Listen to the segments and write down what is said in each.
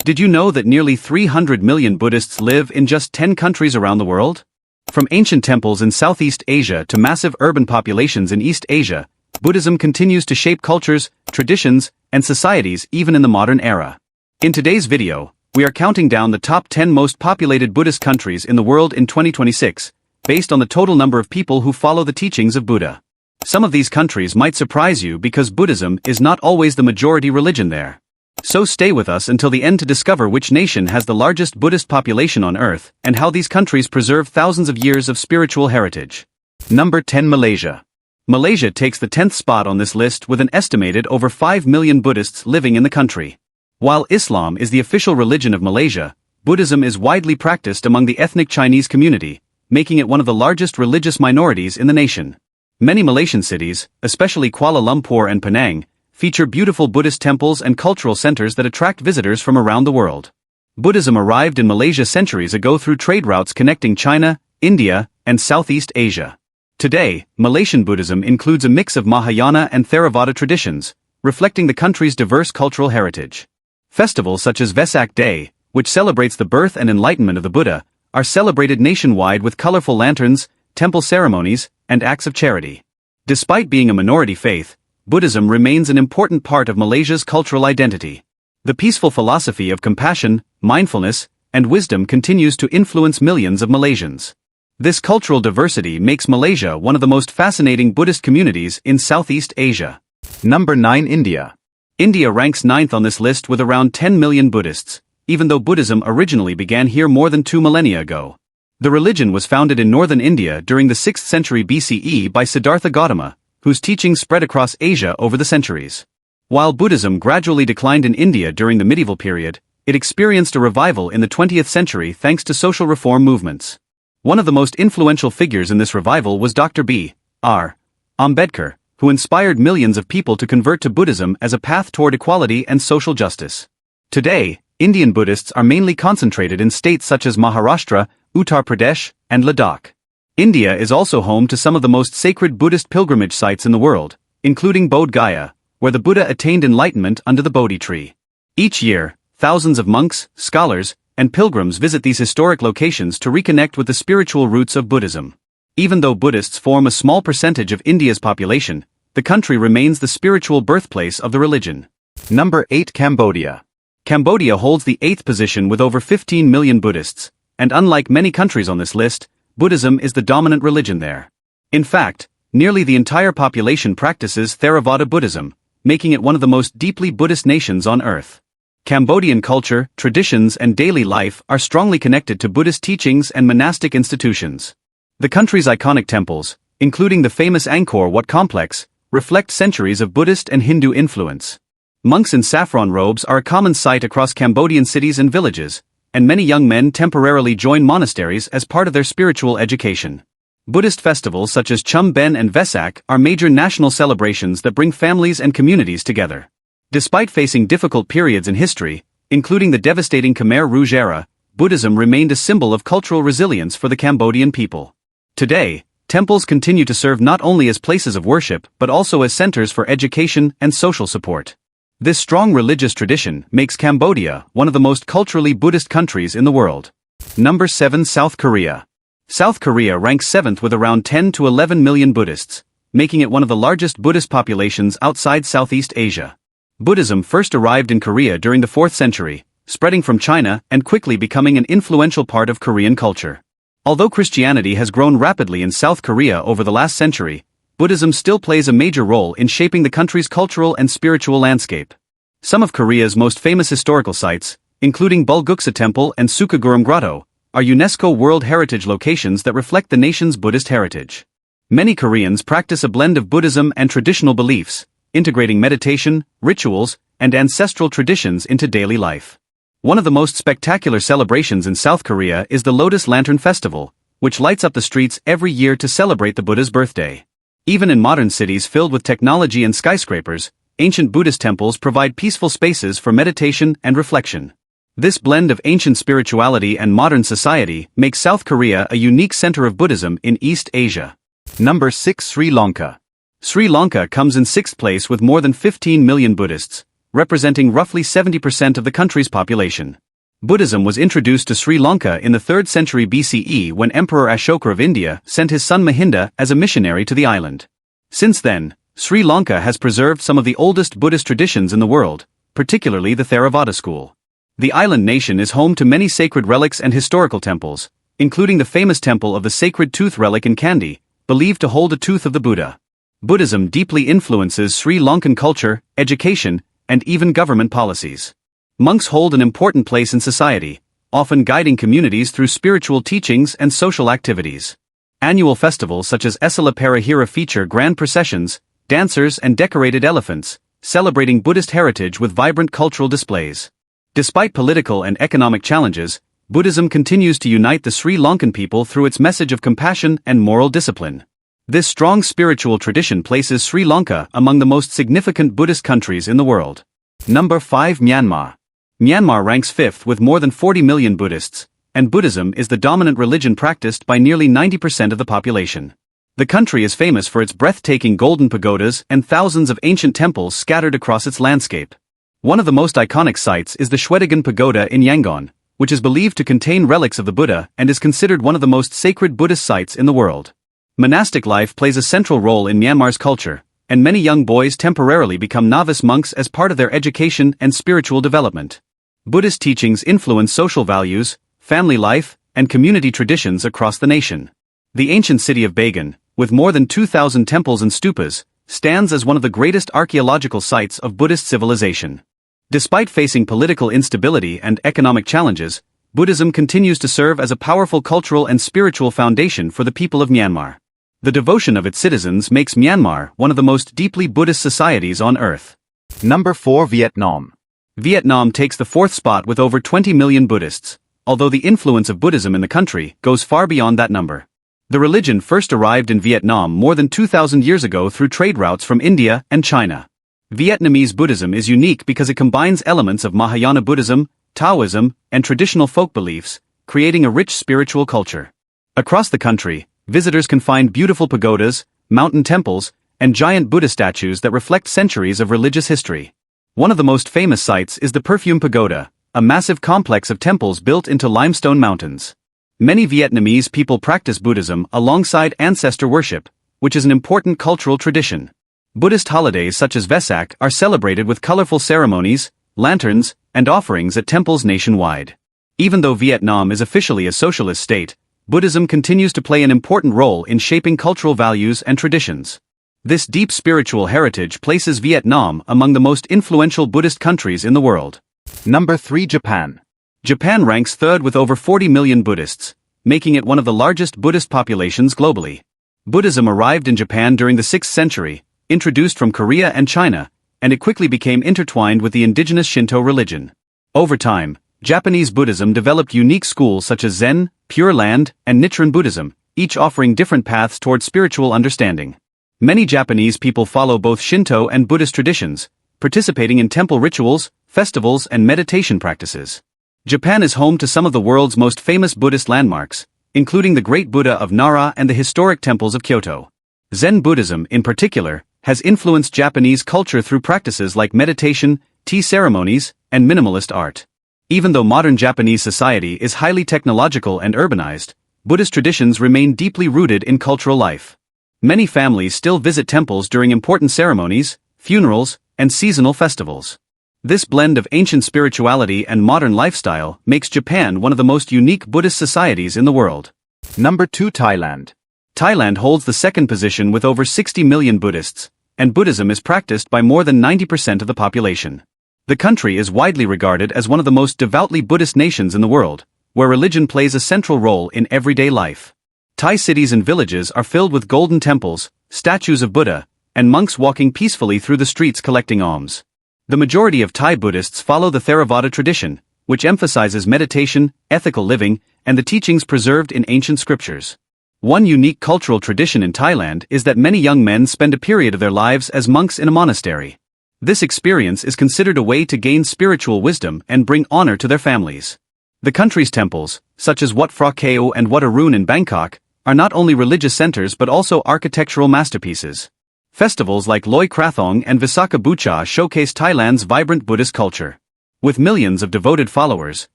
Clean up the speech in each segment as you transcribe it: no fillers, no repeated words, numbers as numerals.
Did you know that nearly 300 million Buddhists live in just 10 countries around the world? From ancient temples in Southeast Asia to massive urban populations in East Asia, Buddhism continues to shape cultures, traditions, and societies even in the modern era. In today's video, we are counting down the top 10 most populated Buddhist countries in the world in 2026, based on the total number of people who follow the teachings of Buddha. Some of these countries might surprise you because Buddhism is not always the majority religion there. So stay with us until the end to discover which nation has the largest Buddhist population on Earth and how these countries preserve thousands of years of spiritual heritage. Number 10. Malaysia. Malaysia takes the 10th spot on this list with an estimated over 5 million Buddhists living in the country. While Islam is the official religion of Malaysia, Buddhism is widely practiced among the ethnic Chinese community, making it one of the largest religious minorities in the nation. Many Malaysian cities, especially Kuala Lumpur and Penang, feature beautiful Buddhist temples and cultural centers that attract visitors from around the world. Buddhism arrived in Malaysia centuries ago through trade routes connecting China, India, and Southeast Asia. Today, Malaysian Buddhism includes a mix of Mahayana and Theravada traditions, reflecting the country's diverse cultural heritage. Festivals such as Vesak Day, which celebrates the birth and enlightenment of the Buddha, are celebrated nationwide with colorful lanterns, temple ceremonies, and acts of charity. Despite being a minority faith, Buddhism remains an important part of Malaysia's cultural identity. The peaceful philosophy of compassion, mindfulness, and wisdom continues to influence millions of Malaysians. This cultural diversity makes Malaysia one of the most fascinating Buddhist communities in Southeast Asia. Number 9. India. India ranks 9th on this list with around 10 million Buddhists, even though Buddhism originally began here more than 2 millennia ago. The religion was founded in northern India during the 6th century BCE by Siddhartha Gautama, whose teachings spread across Asia over the centuries. While Buddhism gradually declined in India during the medieval period, it experienced a revival in the 20th century thanks to social reform movements. One of the most influential figures in this revival was Dr. B.R. Ambedkar, who inspired millions of people to convert to Buddhism as a path toward equality and social justice. Today, Indian Buddhists are mainly concentrated in states such as Maharashtra, Uttar Pradesh, and Ladakh. India is also home to some of the most sacred Buddhist pilgrimage sites in the world, including Bodh Gaya, where the Buddha attained enlightenment under the Bodhi tree. Each year, thousands of monks, scholars, and pilgrims visit these historic locations to reconnect with the spiritual roots of Buddhism. Even though Buddhists form a small percentage of India's population, the country remains the spiritual birthplace of the religion. Number 8. Cambodia. Cambodia holds the 8th position with over 15 million Buddhists, and unlike many countries on this list, Buddhism is the dominant religion there. In fact, nearly the entire population practices Theravada Buddhism, making it one of the most deeply Buddhist nations on earth. Cambodian culture, traditions, and daily life are strongly connected to Buddhist teachings and monastic institutions. The country's iconic temples, including the famous Angkor Wat complex, reflect centuries of Buddhist and Hindu influence. Monks in saffron robes are a common sight across Cambodian cities and villages, and many young men temporarily join monasteries as part of their spiritual education. Buddhist festivals such as Chum Ben and Vesak are major national celebrations that bring families and communities together. Despite facing difficult periods in history, including the devastating Khmer Rouge era, Buddhism remained a symbol of cultural resilience for the Cambodian people. Today, temples continue to serve not only as places of worship but also as centers for education and social support. This strong religious tradition makes Cambodia one of the most culturally Buddhist countries in the world. Number 7. South Korea. South Korea ranks 7th with around 10 to 11 million Buddhists, making it one of the largest Buddhist populations outside Southeast Asia. Buddhism first arrived in Korea during the 4th century, spreading from China and quickly becoming an influential part of Korean culture. Although Christianity has grown rapidly in South Korea over the last century, Buddhism still plays a major role in shaping the country's cultural and spiritual landscape. Some of Korea's most famous historical sites, including Bulguksa Temple and Sukaguram Grotto, are UNESCO World Heritage locations that reflect the nation's Buddhist heritage. Many Koreans practice a blend of Buddhism and traditional beliefs, integrating meditation, rituals, and ancestral traditions into daily life. One of the most spectacular celebrations in South Korea is the Lotus Lantern Festival, which lights up the streets every year to celebrate the Buddha's birthday. Even in modern cities filled with technology and skyscrapers, ancient Buddhist temples provide peaceful spaces for meditation and reflection. This blend of ancient spirituality and modern society makes South Korea a unique center of Buddhism in East Asia. Number 6. Sri Lanka. Sri Lanka comes in 6th place with more than 15 million Buddhists, representing roughly 70% of the country's population. Buddhism was introduced to Sri Lanka in the 3rd century BCE when Emperor Ashoka of India sent his son Mahinda as a missionary to the island. Since then, Sri Lanka has preserved some of the oldest Buddhist traditions in the world, particularly the Theravada school. The island nation is home to many sacred relics and historical temples, including the famous temple of the sacred tooth relic in Kandy, believed to hold a tooth of the Buddha. Buddhism deeply influences Sri Lankan culture, education, and even government policies. Monks hold an important place in society, often guiding communities through spiritual teachings and social activities. Annual festivals such as Esala Parahira feature grand processions, dancers and decorated elephants, celebrating Buddhist heritage with vibrant cultural displays. Despite political and economic challenges, Buddhism continues to unite the Sri Lankan people through its message of compassion and moral discipline. This strong spiritual tradition places Sri Lanka among the most significant Buddhist countries in the world. Number 5. Myanmar. Myanmar ranks 5th with more than 40 million Buddhists, and Buddhism is the dominant religion practiced by nearly 90% of the population. The country is famous for its breathtaking golden pagodas and thousands of ancient temples scattered across its landscape. One of the most iconic sites is the Shwedagon Pagoda in Yangon, which is believed to contain relics of the Buddha and is considered one of the most sacred Buddhist sites in the world. Monastic life plays a central role in Myanmar's culture, and many young boys temporarily become novice monks as part of their education and spiritual development. Buddhist teachings influence social values, family life, and community traditions across the nation. The ancient city of Bagan, with more than 2,000 temples and stupas, stands as one of the greatest archaeological sites of Buddhist civilization. Despite facing political instability and economic challenges, Buddhism continues to serve as a powerful cultural and spiritual foundation for the people of Myanmar. The devotion of its citizens makes Myanmar one of the most deeply Buddhist societies on earth. Number 4. Vietnam. Vietnam takes the 4th spot with over 20 million Buddhists, although the influence of Buddhism in the country goes far beyond that number. The religion first arrived in Vietnam more than 2,000 years ago through trade routes from India and China. Vietnamese Buddhism is unique because it combines elements of Mahayana Buddhism, Taoism, and traditional folk beliefs, creating a rich spiritual culture. Across the country, visitors can find beautiful pagodas, mountain temples, and giant Buddha statues that reflect centuries of religious history. One of the most famous sites is the Perfume Pagoda, a massive complex of temples built into limestone mountains. Many Vietnamese people practice Buddhism alongside ancestor worship, which is an important cultural tradition. Buddhist holidays such as Vesak are celebrated with colorful ceremonies, lanterns, and offerings at temples nationwide. Even though Vietnam is officially a socialist state, Buddhism continues to play an important role in shaping cultural values and traditions. This deep spiritual heritage places Vietnam among the most influential Buddhist countries in the world. Number 3. Japan. Japan ranks 3rd with over 40 million Buddhists, making it one of the largest Buddhist populations globally. Buddhism arrived in Japan during the 6th century, introduced from Korea and China, and it quickly became intertwined with the indigenous Shinto religion. Over time, Japanese Buddhism developed unique schools such as Zen, Pure Land, and Nichiren Buddhism, each offering different paths toward spiritual understanding. Many Japanese people follow both Shinto and Buddhist traditions, participating in temple rituals, festivals, and meditation practices. Japan is home to some of the world's most famous Buddhist landmarks, including the Great Buddha of Nara and the historic temples of Kyoto. Zen Buddhism, in particular, has influenced Japanese culture through practices like meditation, tea ceremonies, and minimalist art. Even though modern Japanese society is highly technological and urbanized, Buddhist traditions remain deeply rooted in cultural life. Many families still visit temples during important ceremonies, funerals, and seasonal festivals. This blend of ancient spirituality and modern lifestyle makes Japan one of the most unique Buddhist societies in the world. Number 2. Thailand. Thailand holds the 2nd position with over 60 million Buddhists, and Buddhism is practiced by more than 90% of the population. The country is widely regarded as one of the most devoutly Buddhist nations in the world, where religion plays a central role in everyday life. Thai cities and villages are filled with golden temples, statues of Buddha, and monks walking peacefully through the streets collecting alms. The majority of Thai Buddhists follow the Theravada tradition, which emphasizes meditation, ethical living, and the teachings preserved in ancient scriptures. One unique cultural tradition in Thailand is that many young men spend a period of their lives as monks in a monastery. This experience is considered a way to gain spiritual wisdom and bring honor to their families. The country's temples, such as Wat Phra Kaeo and Wat Arun in Bangkok, are not only religious centers but also architectural masterpieces. Festivals like Loy Krathong and Visakha Bucha showcase Thailand's vibrant Buddhist culture. With millions of devoted followers,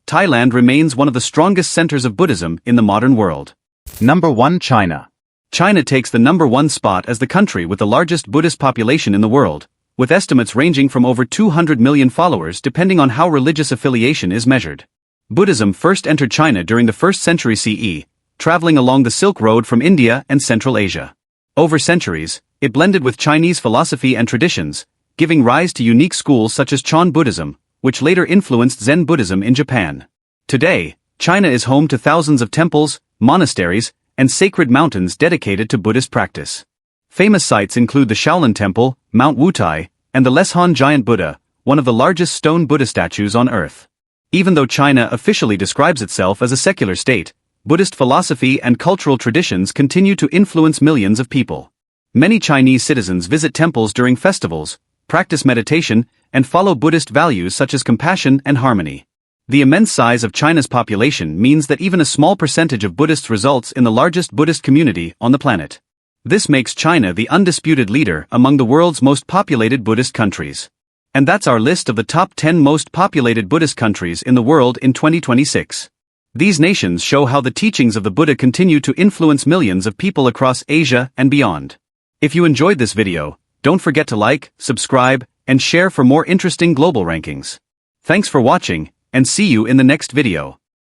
Thailand remains one of the strongest centers of Buddhism in the modern world. Number 1. China. China takes the number 1 spot as the country with the largest Buddhist population in the world, with estimates ranging from over 200 million followers depending on how religious affiliation is measured. Buddhism first entered China during the 1st century CE, traveling along the Silk Road from India and Central Asia. Over centuries, it blended with Chinese philosophy and traditions, giving rise to unique schools such as Chan Buddhism, which later influenced Zen Buddhism in Japan. Today, China is home to thousands of temples, monasteries, and sacred mountains dedicated to Buddhist practice. Famous sites include the Shaolin Temple, Mount Wutai, and the Leshan Giant Buddha, one of the largest stone Buddha statues on earth. Even though China officially describes itself as a secular state, Buddhist philosophy and cultural traditions continue to influence millions of people. Many Chinese citizens visit temples during festivals, practice meditation, and follow Buddhist values such as compassion and harmony. The immense size of China's population means that even a small percentage of Buddhists results in the largest Buddhist community on the planet. This makes China the undisputed leader among the world's most populated Buddhist countries. And that's our list of the top 10 most populated Buddhist countries in the world in 2026. These nations show how the teachings of the Buddha continue to influence millions of people across Asia and beyond. If you enjoyed this video, don't forget to like, subscribe, and share for more interesting global rankings. Thanks for watching, and see you in the next video.